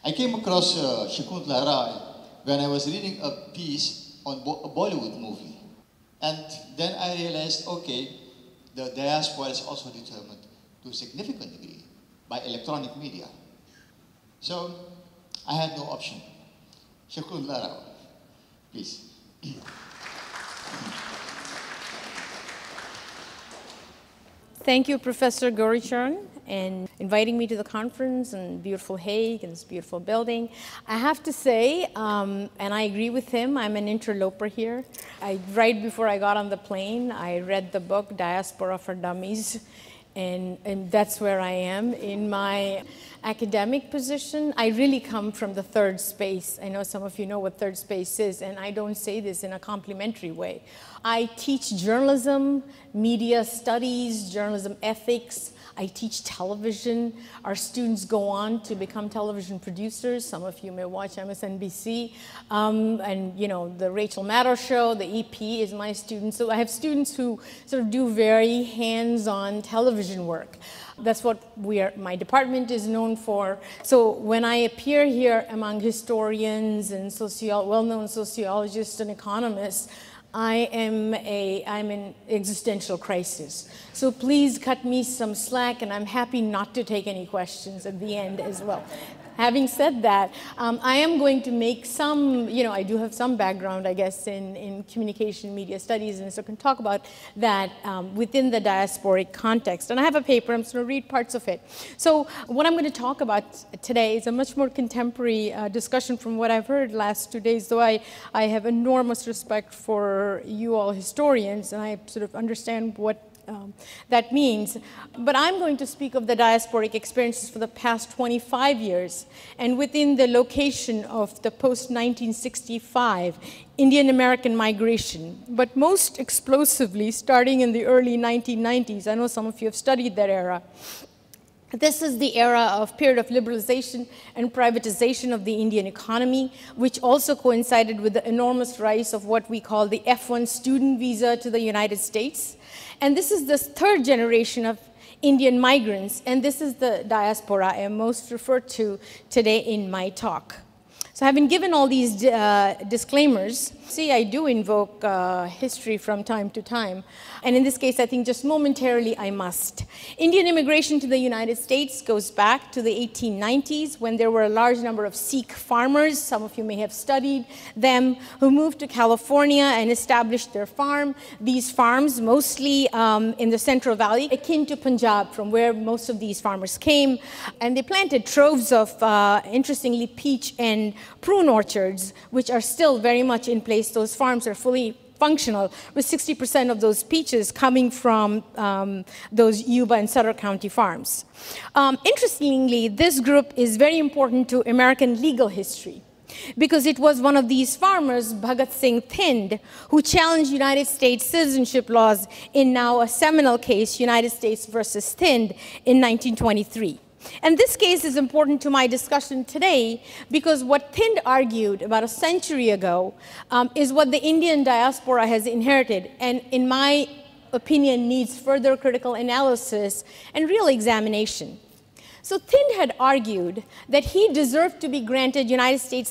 I came across Shakuntala Rao when I was reading a piece on a Bollywood movie. And then I realized, okay, the diaspora is also determined to a significant degree by electronic media. So I had no option. Shakuntala Rao, please. Thank you, Professor Gauricharan, and inviting me to the conference in beautiful Hague and this beautiful building. I have to say, and I agree with him, I'm an interloper here. Right before I got on the plane, I read the book Diaspora for Dummies, and that's where I am in my academic position. I really come from the third space. I know some of you know what third space is, and I don't say this in a complimentary way. I teach journalism, media studies, journalism ethics. I teach television. Our students go on to become television producers. Some of you may watch MSNBC. And you know, the Rachel Maddow show, the EP is my student. So I have students who sort of do very hands-on television work. That's what my department is known for. So when I appear here among historians and well-known sociologists and economists, I'm in existential crisis. So please cut me some slack, and I'm happy not to take any questions at the end as well. Having said that, I am going to make some, I do have some background, I guess, in communication media studies, and so I can talk about that within the diasporic context. And I have a paper, I'm just going to read parts of it. So what I'm going to talk about today is a much more contemporary discussion from what I've heard last 2 days, though I have enormous respect for you all historians, and I sort of understand what that means. But I'm going to speak of the diasporic experiences for the past 25 years, and within the location of the post-1965 Indian American migration, but most explosively starting in the early 1990s. I know some of you have studied that era. This is the period of liberalization and privatization of the Indian economy, which also coincided with the enormous rise of what we call the F1 student visa to the United States. And this is the third generation of Indian migrants, and this is the diaspora I am most referred to today in my talk. So having given all these disclaimers, see, I do invoke history from time to time. And in this case, I think just momentarily I must. Indian immigration to the United States goes back to the 1890s, when there were a large number of Sikh farmers, some of you may have studied them, who moved to California and established their farm. These farms, mostly in the Central Valley, akin to Punjab, from where most of these farmers came. And they planted troves of, interestingly, peach and prune orchards, which are still very much in place. Those farms are fully functional, with 60% of those peaches coming from those Yuba and Sutter County farms. Interestingly, this group is very important to American legal history, because it was one of these farmers, Bhagat Singh Thind, who challenged United States citizenship laws in now a seminal case, United States versus Thind, in 1923. And this case is important to my discussion today because what Thind argued about a century ago is what the Indian diaspora has inherited, and in my opinion needs further critical analysis and real examination. So Thind had argued that he deserved to be granted United States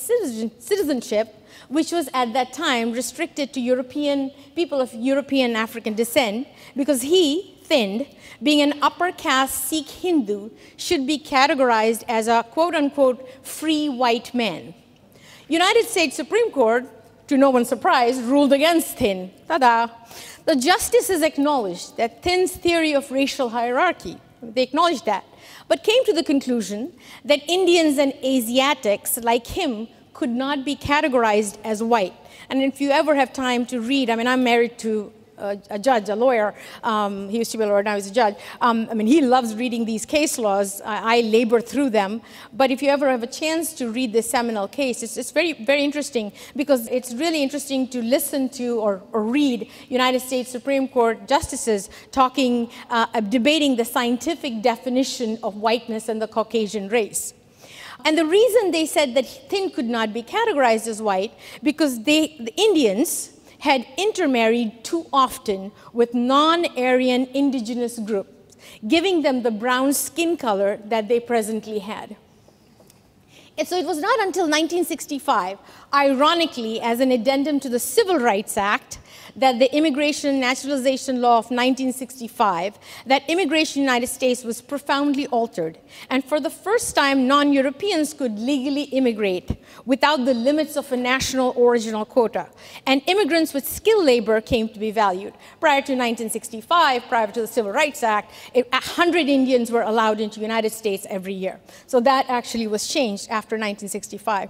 citizenship, which was at that time restricted to people of European African descent, because he, Thind, being an upper caste Sikh Hindu, should be categorized as a quote-unquote free white man. United States Supreme Court, to no one's surprise, ruled against Thind. Ta-da! The justices acknowledged that Thind's theory of racial hierarchy, they acknowledged that, but came to the conclusion that Indians and Asiatics like him could not be categorized as white. And if you ever have time to read, I mean, I'm married to a judge, a lawyer. He used to be a lawyer, now he's a judge. I mean, he loves reading these case laws. I labor through them. But if you ever have a chance to read this seminal case, it's very, very interesting, because it's really interesting to listen to or read United States Supreme Court justices talking, debating the scientific definition of whiteness and the Caucasian race. And the reason they said that Thind could not be categorized as white, because the Indians had intermarried too often with non-Aryan indigenous groups, giving them the brown skin color that they presently had. And so it was not until 1965, ironically, as an addendum to the Civil Rights Act, that the Immigration and Naturalization Law of 1965, that immigration in the United States was profoundly altered. And for the first time, non-Europeans could legally immigrate without the limits of a national original quota. And immigrants with skilled labor came to be valued. Prior to 1965, prior to the Civil Rights Act, 100 Indians were allowed into the United States every year. So that actually was changed after 1965.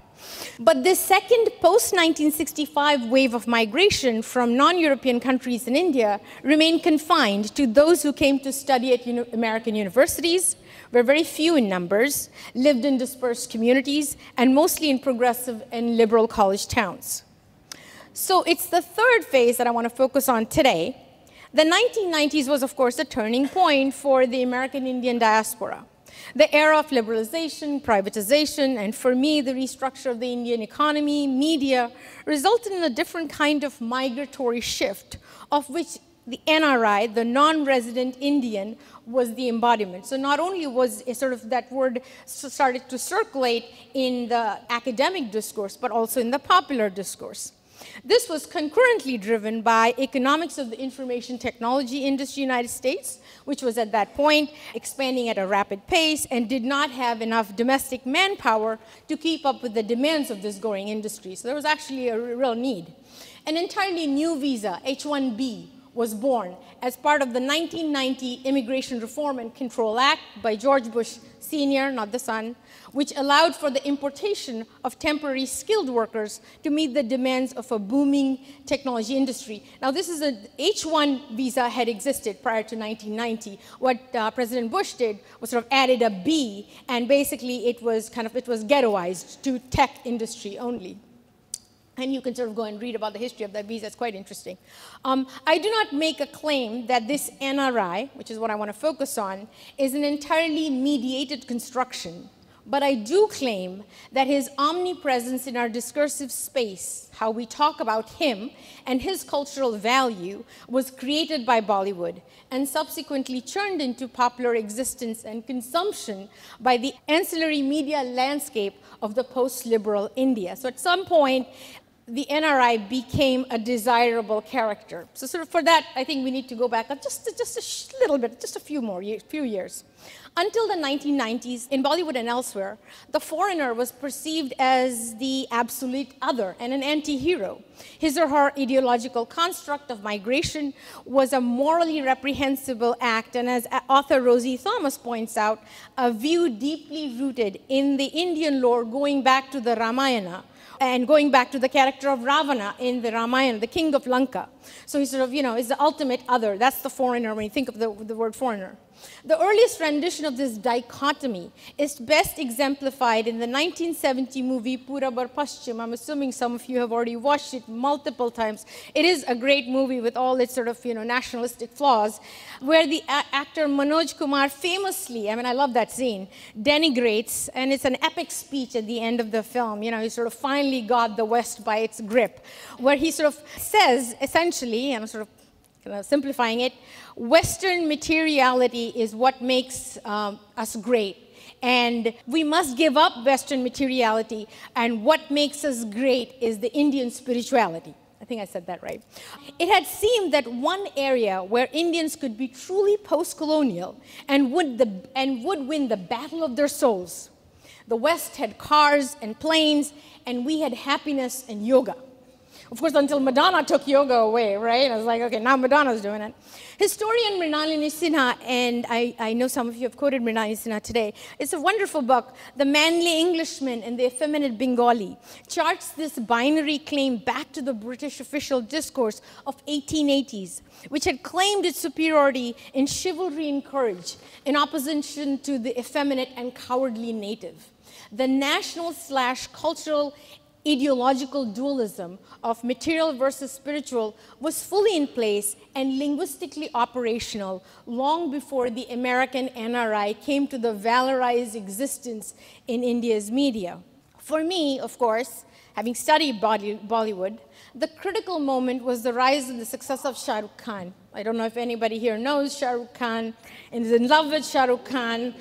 But this second post-1965 wave of migration from non-European countries in India remained confined to those who came to study at American universities, were very few in numbers, lived in dispersed communities, and mostly in progressive and liberal college towns. So it's the third phase that I want to focus on today. The 1990s was, of course, a turning point for the American Indian diaspora. The era of liberalization, privatization, and for me, the restructure of the Indian economy, media, resulted in a different kind of migratory shift, of which the NRI, the non-resident Indian, was the embodiment. So not only was sort of that word started to circulate in the academic discourse, but also in the popular discourse. This was concurrently driven by economics of the information technology industry in the United States, which was at that point expanding at a rapid pace and did not have enough domestic manpower to keep up with the demands of this growing industry. So there was actually a real need. An entirely new visa, H-1B, was born as part of the 1990 Immigration Reform and Control Act by George Bush Sr., not the son, which allowed for the importation of temporary skilled workers to meet the demands of a booming technology industry. Now, this is an H-1 visa had existed prior to 1990. What President Bush did was sort of added a B, and basically it was ghettoized to tech industry only. And you can sort of go and read about the history of that visa. It's quite interesting. I do not make a claim that this NRI, which is what I want to focus on, is an entirely mediated construction. But I do claim that his omnipresence in our discursive space, how we talk about him and his cultural value, was created by Bollywood and subsequently churned into popular existence and consumption by the ancillary media landscape of the post-liberal India. So at some point, the NRI became a desirable character. So sort of for that, I think we need to go back just a little bit, just a few years. Until the 1990s, in Bollywood and elsewhere, the foreigner was perceived as the absolute other and an anti-hero. His or her ideological construct of migration was a morally reprehensible act, and as author Rosie Thomas points out, a view deeply rooted in the Indian lore going back to the Ramayana, and going back to the character of Ravana in the Ramayana, the king of Lanka. So he sort of, is the ultimate other. That's the foreigner when you think of the word foreigner. The earliest rendition of this dichotomy is best exemplified in the 1970 movie Purabar Paschim. I'm assuming some of you have already watched it multiple times. It is a great movie with all its sort of nationalistic flaws, where the actor Manoj Kumar famously, I love that scene, denigrates, and it's an epic speech at the end of the film. He sort of finally got the West by its grip, where he sort of says, essentially, and I'm sort of simplifying it, Western materiality is what makes us great. And we must give up Western materiality, and what makes us great is the Indian spirituality. I think I said that right. It had seemed that one area where Indians could be truly post-colonial and would win the battle of their souls. The West had cars and planes, and we had happiness and yoga. Of course, until Madonna took yoga away, right? I was like, okay, now Madonna's doing it. Historian Mrinalini Sinha, and I know some of you have quoted Mrinalini Sinha today, it's a wonderful book, The Manly Englishman and the Effeminate Bengali, charts this binary claim back to the British official discourse of 1880s, which had claimed its superiority in chivalry and courage, in opposition to the effeminate and cowardly native. The national/cultural ideological dualism of material versus spiritual was fully in place and linguistically operational long before the American NRI came to the valorized existence in India's media. For me, of course, having studied Bollywood, the critical moment was the rise and the success of Shah Rukh Khan. I don't know if anybody here knows Shah Rukh Khan and is in love with Shah Rukh Khan.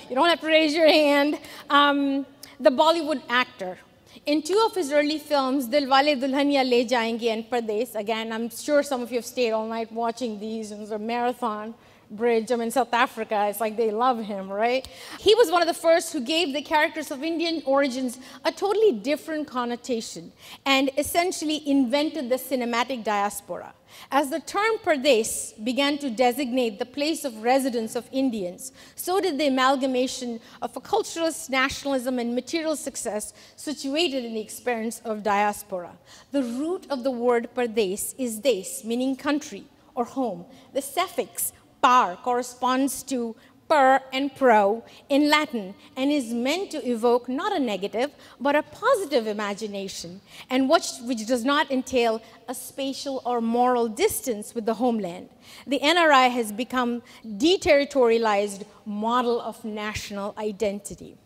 You don't have to raise your hand. The Bollywood actor. In two of his early films, Dilwale Dulhania Le Jayenge and Pardes, again, I'm sure some of you have stayed all night watching these, and it's a marathon bridge. I'm in South Africa, it's like they love him, right? He was one of the first who gave the characters of Indian origins a totally different connotation and essentially invented the cinematic diaspora. As the term Pardes began to designate the place of residence of Indians, so did the amalgamation of a culturalist nationalism and material success situated in the experience of diaspora. The root of the word Pardes is des, meaning country or home. The suffix par corresponds to per and pro in Latin and is meant to evoke not a negative, but a positive imagination, and which does not entail a spatial or moral distance with the homeland. The NRI has become deterritorialized model of national identity.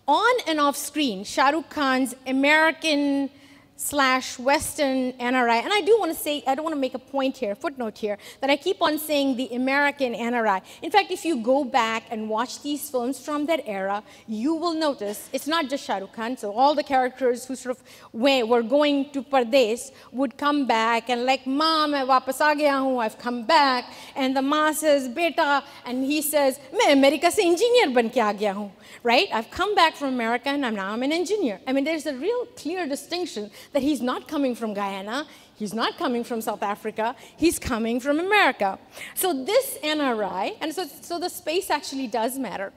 On and off screen, Shah Rukh Khan's American / Western NRI, and I do want to say, I don't want to make a point here, footnote here, that I keep on saying the American NRI. In fact, if you go back and watch these films from that era, you will notice it's not just Shah Rukh Khan, so all the characters who sort of were going to Pardes would come back and like, Mom, main wapas aa gaya hu, I've come back, and the ma says, Beta, and he says, main America se engineer ban ke aa gaya hu, right? I've come back from America and now I'm an engineer. I mean, there's a real clear distinction that he's not coming from Guyana, he's not coming from South Africa, he's coming from America. So this NRI, and so the space actually does matter.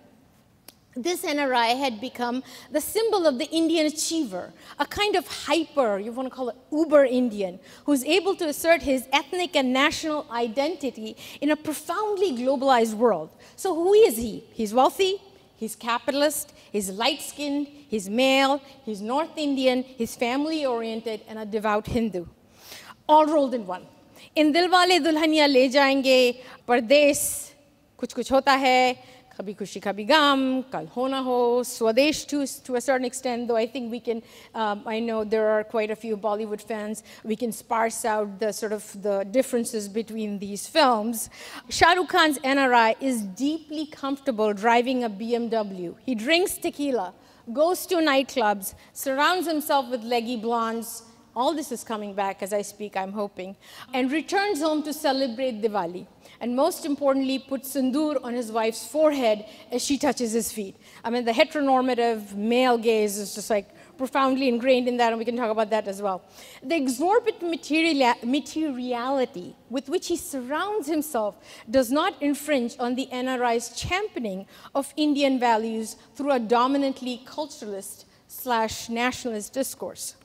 This NRI had become the symbol of the Indian achiever, a kind of hyper, you want to call it uber Indian, who's able to assert his ethnic and national identity in a profoundly globalized world. So who is he? He's wealthy, he's capitalist, he's light-skinned, he's male, he's North Indian, he's family-oriented, and a devout Hindu. All rolled in one. In Dilwale Dulhania Le Jayenge, Pardes, Kuch Kuch Hota Hai, Kabhi Khushi Kabhi Gum, Kal Ho Na Ho, Swadesh to a certain extent, though I think we can, I know there are quite a few Bollywood fans, we can sparse out the sort of the differences between these films. Shah Rukh Khan's NRI is deeply comfortable driving a BMW. He drinks tequila, goes to nightclubs, surrounds himself with leggy blondes, all this is coming back as I speak, I'm hoping, and returns home to celebrate Diwali. And most importantly, puts sindoor on his wife's forehead as she touches his feet. I mean, the heteronormative male gaze is just like profoundly ingrained in that, and we can talk about that as well. The exorbitant materiality with which he surrounds himself does not infringe on the NRI's championing of Indian values through a dominantly culturalist / nationalist discourse.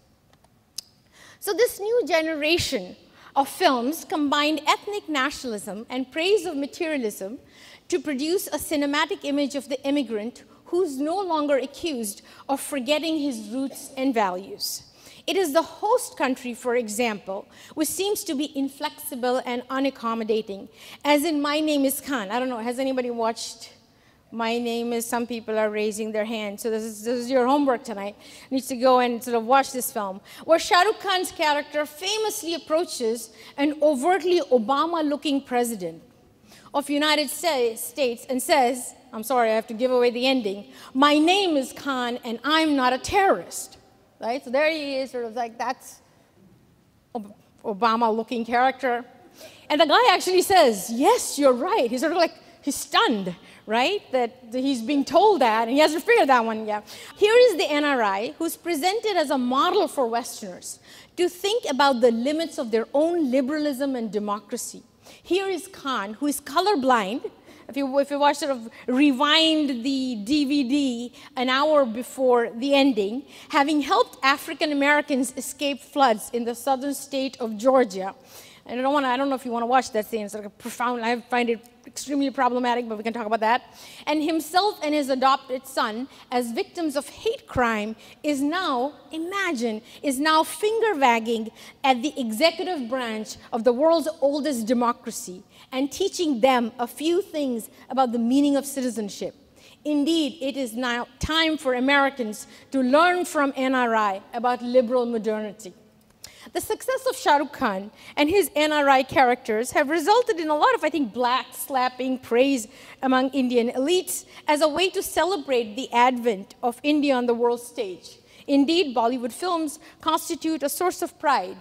So this new generation of films combined ethnic nationalism and praise of materialism to produce a cinematic image of the immigrant who's no longer accused of forgetting his roots and values. It is the host country, for example, which seems to be inflexible and unaccommodating, as in My Name is Khan. I don't know, has anybody watched My Name is, some people are raising their hand, so this is your homework tonight. You need to go and sort of watch this film, where Shah Rukh Khan's character famously approaches an overtly Obama-looking president of the United States and says, I'm sorry, I have to give away the ending, my name is Khan and I'm not a terrorist, right? So there he is, sort of like, that's Obama-looking character. And the guy actually says, yes, you're right. He's sort of like, he's stunned, right? That he's being told that, and he hasn't figured that one yet. Here is the NRI, who's presented as a model for Westerners to think about the limits of their own liberalism and democracy. Here is Khan, who is colorblind. If you watch, sort of rewind the DVD an hour before the ending, having helped African Americans escape floods in the southern state of Georgia. And I don't know if you want to watch that scene. It's like a profound, I find it extremely problematic, but we can talk about that. And himself and his adopted son, as victims of hate crime, is now, imagine, is now finger-wagging at the executive branch of the world's oldest democracy and teaching them a few things about the meaning of citizenship. Indeed, it is now time for Americans to learn from NRI about liberal modernity. The success of Shah Rukh Khan and his NRI characters have resulted in a lot of, I think, black-slapping praise among Indian elites as a way to celebrate the advent of India on the world stage. Indeed, Bollywood films constitute a source of pride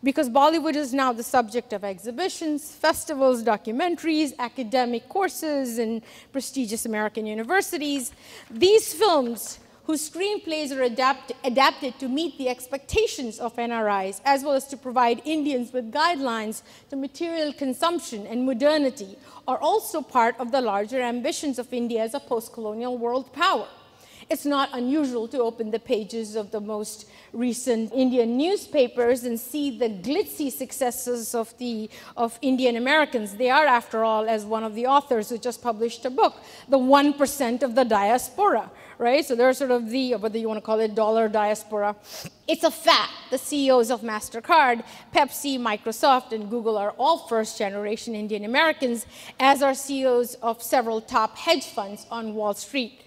because Bollywood is now the subject of exhibitions, festivals, documentaries, academic courses in prestigious American universities. These films, whose screenplays are adapted to meet the expectations of NRIs, as well as to provide Indians with guidelines to material consumption and modernity, are also part of the larger ambitions of India as a post-colonial world power. It's not unusual to open the pages of the most recent Indian newspapers and see the glitzy successes of Indian Americans. They are, after all, as one of the authors who just published a book, the 1% of the diaspora, right? So they're sort of the, whether you want to call it dollar diaspora. It's a fact. The CEOs of MasterCard, Pepsi, Microsoft, and Google are all first-generation Indian Americans, as are CEOs of several top hedge funds on Wall Street.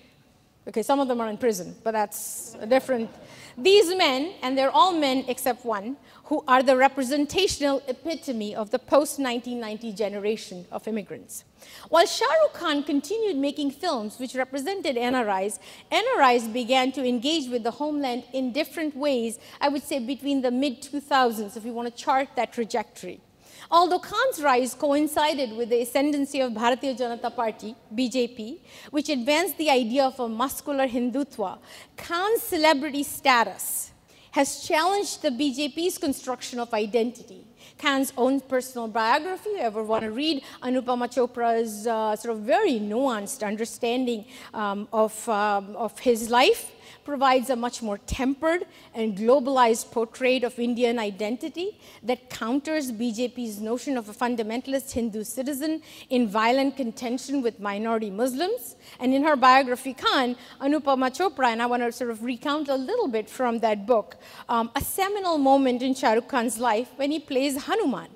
Okay, some of them are in prison, but that's a different. These men, and they're all men except one, who are the representational epitome of the post-1990 generation of immigrants. While Shah Rukh Khan continued making films which represented NRIs, NRIs began to engage with the homeland in different ways, I would say between the mid-2000s, if you want to chart that trajectory. Although Khan's rise coincided with the ascendancy of Bharatiya Janata Party, BJP, which advanced the idea of a muscular Hindutva, Khan's celebrity status has challenged the BJP's construction of identity. Khan's own personal biography, if you ever want to read Anupama Chopra's sort of very nuanced understanding of his life, provides a much more tempered and globalized portrait of Indian identity that counters BJP's notion of a fundamentalist Hindu citizen in violent contention with minority Muslims. And in her biography, Khan, Anupama Chopra, and I want to sort of recount a little bit from that book, a seminal moment in Shah Rukh Khan's life when he plays Hanuman.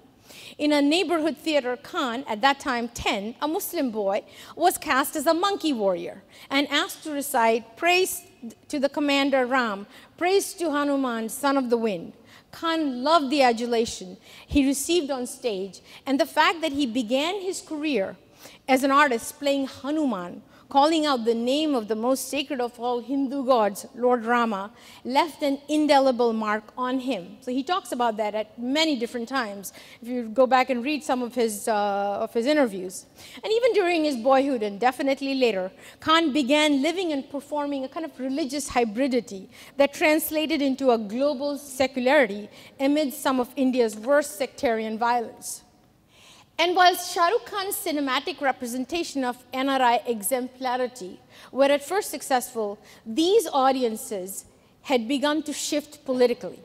In a neighborhood theater, Khan, at that time 10, a Muslim boy, was cast as a monkey warrior and asked to recite praise to the commander Ram, praise to Hanuman, son of the wind. Khan loved the adulation he received on stage, and the fact that he began his career as an artist playing Hanuman, calling out the name of the most sacred of all Hindu gods, Lord Rama, left an indelible mark on him. So he talks about that at many different times, if you go back and read some of his interviews. And even during his boyhood, and definitely later, Khan began living and performing a kind of religious hybridity that translated into a global secularity amid some of India's worst sectarian violence. And while Shah Rukh Khan's cinematic representation of NRI exemplarity were at first successful, these audiences had begun to shift politically.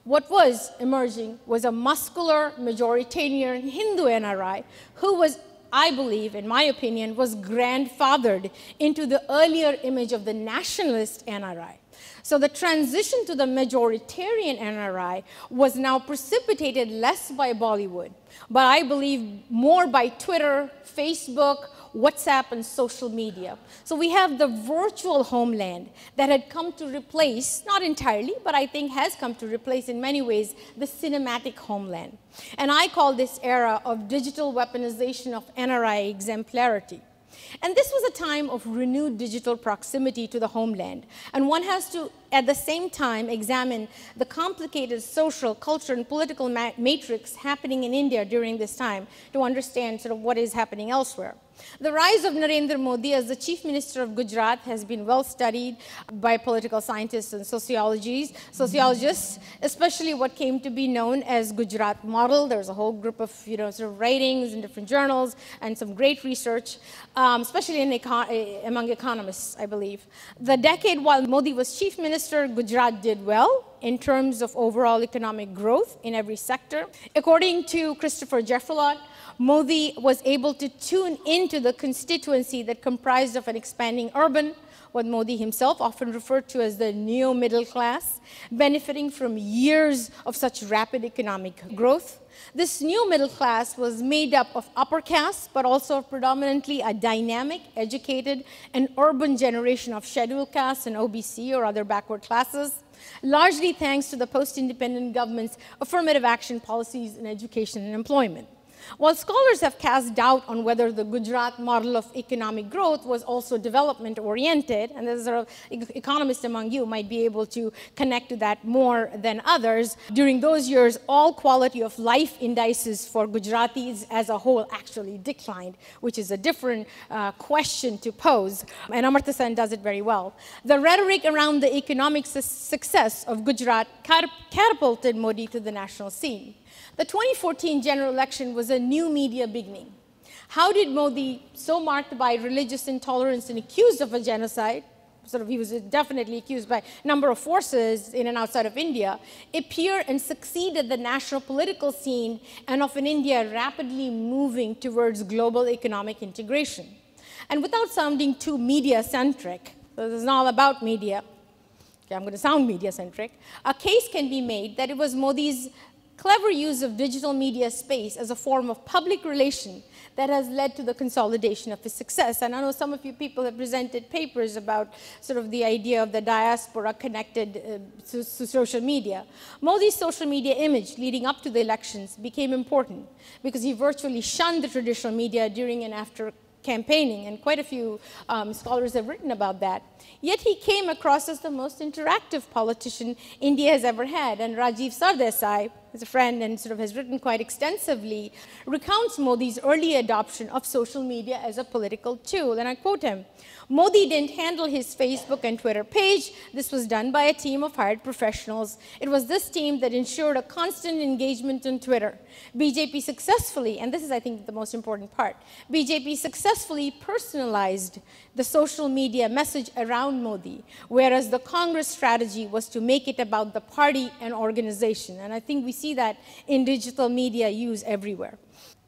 What was emerging was a muscular, majoritarian Hindu NRI who was, I believe, in my opinion, was grandfathered into the earlier image of the nationalist NRI. So the transition to the majoritarian NRI was now precipitated less by Bollywood, but I believe more by Twitter, Facebook, WhatsApp, and social media. So we have the virtual homeland that had come to replace, not entirely, but I think has come to replace in many ways, the cinematic homeland. And I call this era of digital weaponization of NRI exemplarity. And this was a time of renewed digital proximity to the homeland. And one has to, at the same time, examine the complicated social, cultural, and political matrix happening in India during this time to understand sort of what is happening elsewhere. The rise of Narendra Modi as the Chief Minister of Gujarat has been well studied by political scientists and sociologists, especially what came to be known as Gujarat model. There's a whole group of sort of writings in different journals and some great research, especially among economists, I believe. The decade while Modi was Chief Minister, Gujarat did well in terms of overall economic growth in every sector. According to Christopher Jefferlot, Modi was able to tune into the constituency that comprised of an expanding urban, what Modi himself often referred to as the neo-middle class, benefiting from years of such rapid economic growth. This new middle class was made up of upper castes, but also predominantly a dynamic, educated, and urban generation of scheduled castes and OBC or other backward classes, largely thanks to the post-independent government's affirmative action policies in education and employment. While scholars have cast doubt on whether the Gujarat model of economic growth was also development-oriented, and there's sort of economists among you might be able to connect to that more than others, during those years, all quality of life indices for Gujaratis as a whole actually declined, which is a different question to pose, and Amartya Sen does it very well. The rhetoric around the economic success of Gujarat catapulted Modi to the national scene. The 2014 general election was a new media beginning. How did Modi, so marked by religious intolerance and accused of a genocide, he was definitely accused by a number of forces in and outside of India, appear and succeed at the national political scene and of an India rapidly moving towards global economic integration? And without sounding too media-centric, so this is not all about media, okay, I'm going to sound media-centric, a case can be made that it was Modi's clever use of digital media space as a form of public relation that has led to the consolidation of his success. And I know some of you people have presented papers about sort of the idea of the diaspora connected to social media. Modi's social media image leading up to the elections became important because he virtually shunned the traditional media during and after campaigning, and quite a few scholars have written about that. Yet he came across as the most interactive politician India has ever had, and Rajiv Sardesai, who's a friend and sort of has written quite extensively, recounts Modi's early adoption of social media as a political tool, and I quote him, "Modi didn't handle his Facebook and Twitter page. This was done by a team of hired professionals. It was this team that ensured a constant engagement on Twitter. BJP successfully," and this is I think the most important part, BJP successfully personalized the social media message around Modi, whereas the Congress strategy was to make it about the party and organization. And I think we see that in digital media use everywhere.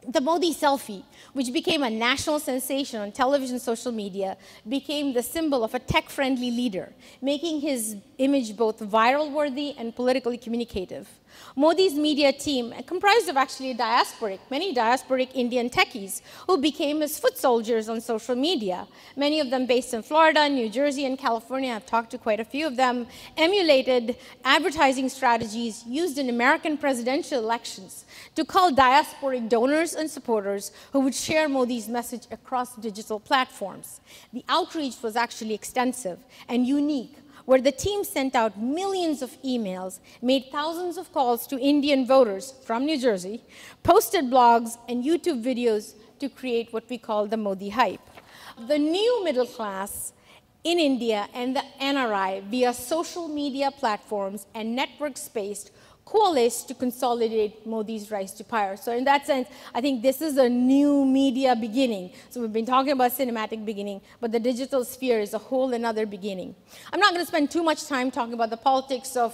The Modi selfie, which became a national sensation on television and social media, became the symbol of a tech-friendly leader, making his image both viral-worthy and politically communicative. Modi's media team, comprised of actually many diasporic Indian techies who became his foot soldiers on social media, many of them based in Florida, New Jersey, and California. I've talked to quite a few of them, emulated advertising strategies used in American presidential elections to call diasporic donors and supporters who would share Modi's message across digital platforms. The outreach was actually extensive and unique, where the team sent out millions of emails, made thousands of calls to Indian voters from New Jersey, posted blogs and YouTube videos to create what we call the Modi hype. The new middle class in India and the NRI, via social media platforms and network-based, coalesced to consolidate Modi's rise to power. So in that sense, I think this is a new media beginning. So we've been talking about cinematic beginning, but the digital sphere is a whole another beginning. I'm not going to spend too much time talking about the politics of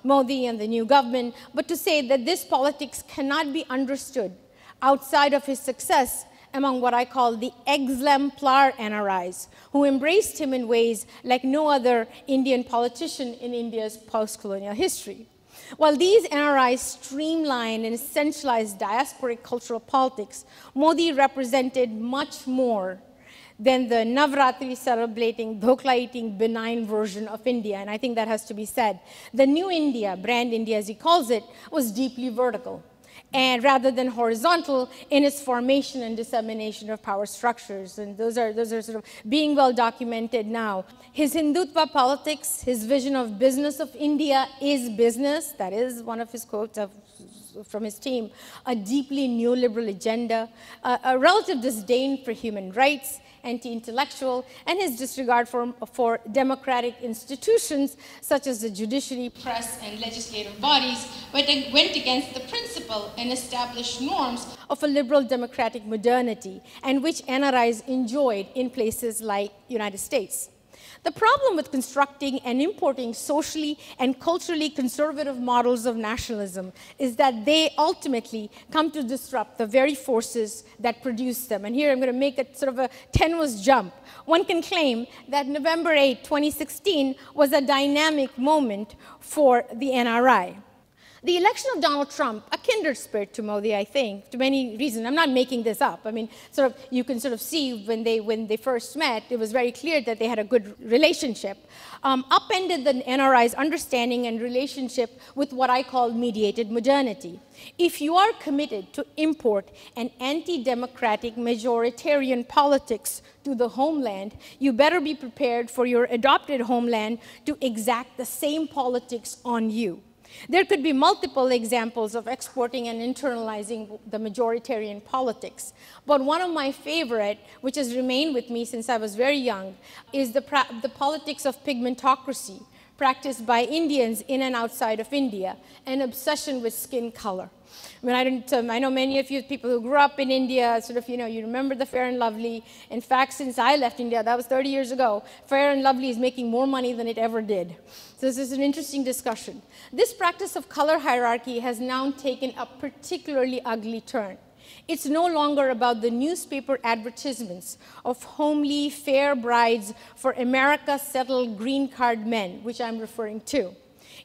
Modi and the new government, but to say that this politics cannot be understood outside of his success among what I call the exemplar NRIs, who embraced him in ways like no other Indian politician in India's post-colonial history. While these NRIs streamlined and essentialized diasporic cultural politics, Modi represented much more than the Navratri celebrating, dhokla eating, benign version of India, and I think that has to be said. The new India, brand India as he calls it, was deeply vertical, and rather than horizontal in its formation and dissemination of power structures. And those are sort of being well documented now. His Hindutva politics, his vision of business of India is business, that is one of his quotes from his team, a deeply neoliberal agenda, a relative disdain for human rights, anti-intellectual, and his disregard for democratic institutions such as the judiciary, press, and legislative bodies went against the principle and established norms of a liberal democratic modernity, and which NRIs enjoyed in places like United States. The problem with constructing and importing socially and culturally conservative models of nationalism is that they ultimately come to disrupt the very forces that produce them. And here I'm going to make a sort of a tenuous jump. One can claim that November 8, 2016 was a dynamic moment for the NRI. The election of Donald Trump, a kindred spirit to Modi, I think, to many reasons. I'm not making this up. I mean, you can sort of see when they first met, it was very clear that they had a good relationship. Upended the NRI's understanding and relationship with what I call mediated modernity. If you are committed to import an anti-democratic majoritarian politics to the homeland, you better be prepared for your adopted homeland to exact the same politics on you. There could be multiple examples of exporting and internalizing the majoritarian politics. But one of my favorite, which has remained with me since I was very young, is the politics of pigmentocracy practiced by Indians in and outside of India, an obsession with skin color. I mean, I know many of you people who grew up in India, you remember the Fair and Lovely. In fact, since I left India, that was 30 years ago, Fair and Lovely is making more money than it ever did. So this is an interesting discussion. This practice of color hierarchy has now taken a particularly ugly turn. It's no longer about the newspaper advertisements of homely, fair brides for America-settled green card men, which I'm referring to.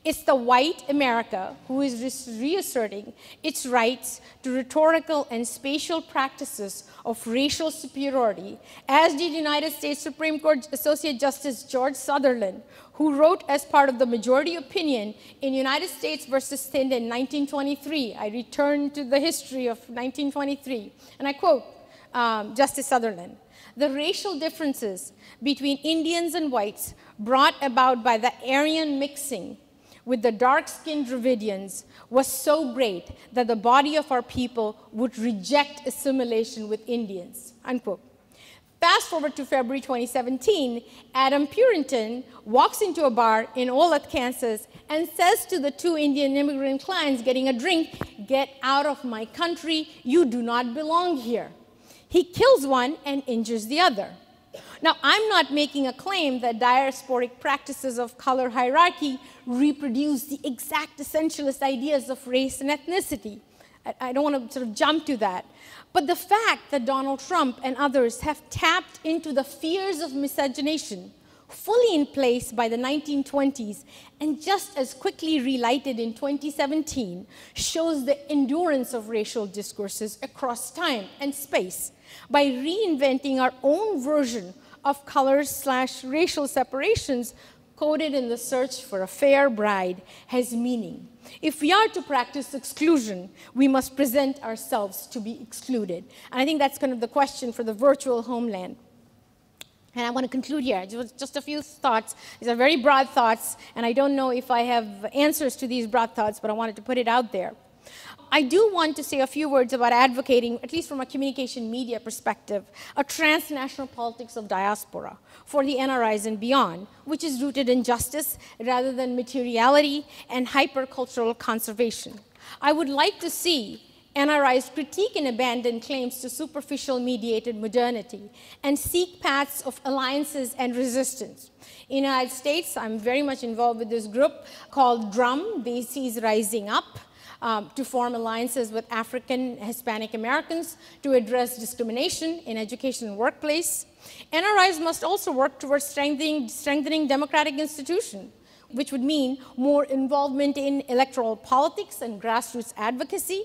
It's the white America who is reasserting its rights to rhetorical and spatial practices of racial superiority, as did United States Supreme Court Associate Justice George Sutherland, who wrote as part of the majority opinion in United States versus Thind in 1923. I return to the history of 1923, and I quote Justice Sutherland. The racial differences between Indians and whites brought about by the Aryan mixing with the dark-skinned Dravidians was so great that the body of our people would reject assimilation with Indians, unquote. Fast forward to February 2017, Adam Purinton walks into a bar in Olathe, Kansas, and says to the two Indian immigrant clients getting a drink, "Get out of my country, you do not belong here." He kills one and injures the other. Now, I'm not making a claim that diasporic practices of color hierarchy reproduce the exact essentialist ideas of race and ethnicity. I don't want to sort of jump to that. But the fact that Donald Trump and others have tapped into the fears of miscegenation, fully in place by the 1920s and just as quickly relighted in 2017, shows the endurance of racial discourses across time and space. By reinventing our own version of color/racial separations, coded in the search for a fair bride has meaning. If we are to practice exclusion, we must present ourselves to be excluded. And I think that's kind of the question for the virtual homeland. And I want to conclude here. Just a few thoughts. These are very broad thoughts, and I don't know if I have answers to these broad thoughts, but I wanted to put it out there. I do want to say a few words about advocating, at least from a communication media perspective, a transnational politics of diaspora for the NRIs and beyond, which is rooted in justice rather than materiality and hypercultural conservation. I would like to see NRIs critique and abandon claims to superficial mediated modernity and seek paths of alliances and resistance. In the United States, I'm very much involved with this group called DRUM, Bases Rising Up, to form alliances with African Hispanic Americans to address discrimination in education and workplace. NRIs must also work towards strengthening democratic institutions, which would mean more involvement in electoral politics and grassroots advocacy.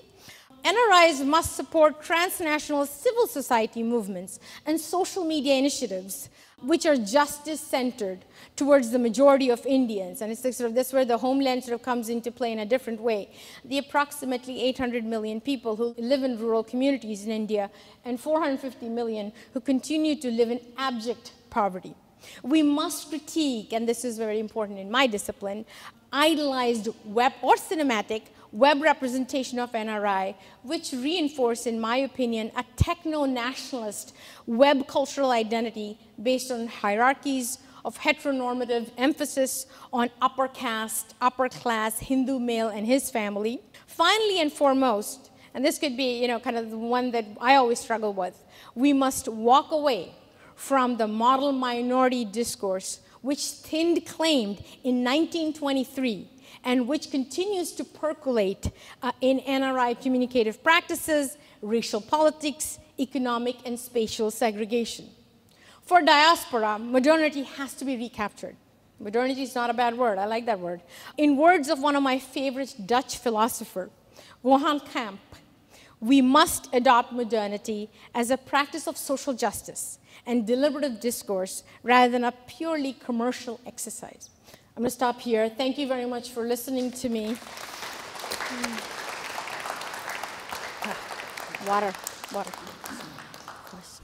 NRIs must support transnational civil society movements and social media initiatives which are justice-centered towards the majority of Indians. And it's this where the homeland sort of comes into play in a different way. The approximately 800 million people who live in rural communities in India and 450 million who continue to live in abject poverty. We must critique, and this is very important in my discipline, idolized web or cinematic web representation of NRI, which reinforce, in my opinion, a techno-nationalist web cultural identity based on hierarchies of heteronormative emphasis on upper caste, upper class, Hindu male and his family. Finally and foremost, and this could be kind of the one that I always struggle with, we must walk away from the model minority discourse which Thind claimed in 1923, and which continues to percolate in NRI communicative practices, racial politics, economic and spatial segregation. For diaspora, modernity has to be recaptured. Modernity is not a bad word. I like that word. In words of one of my favorite Dutch philosopher, Johan Camp, we must adopt modernity as a practice of social justice and deliberative discourse rather than a purely commercial exercise. I'm going to stop here. Thank you very much for listening to me. Water. Of course.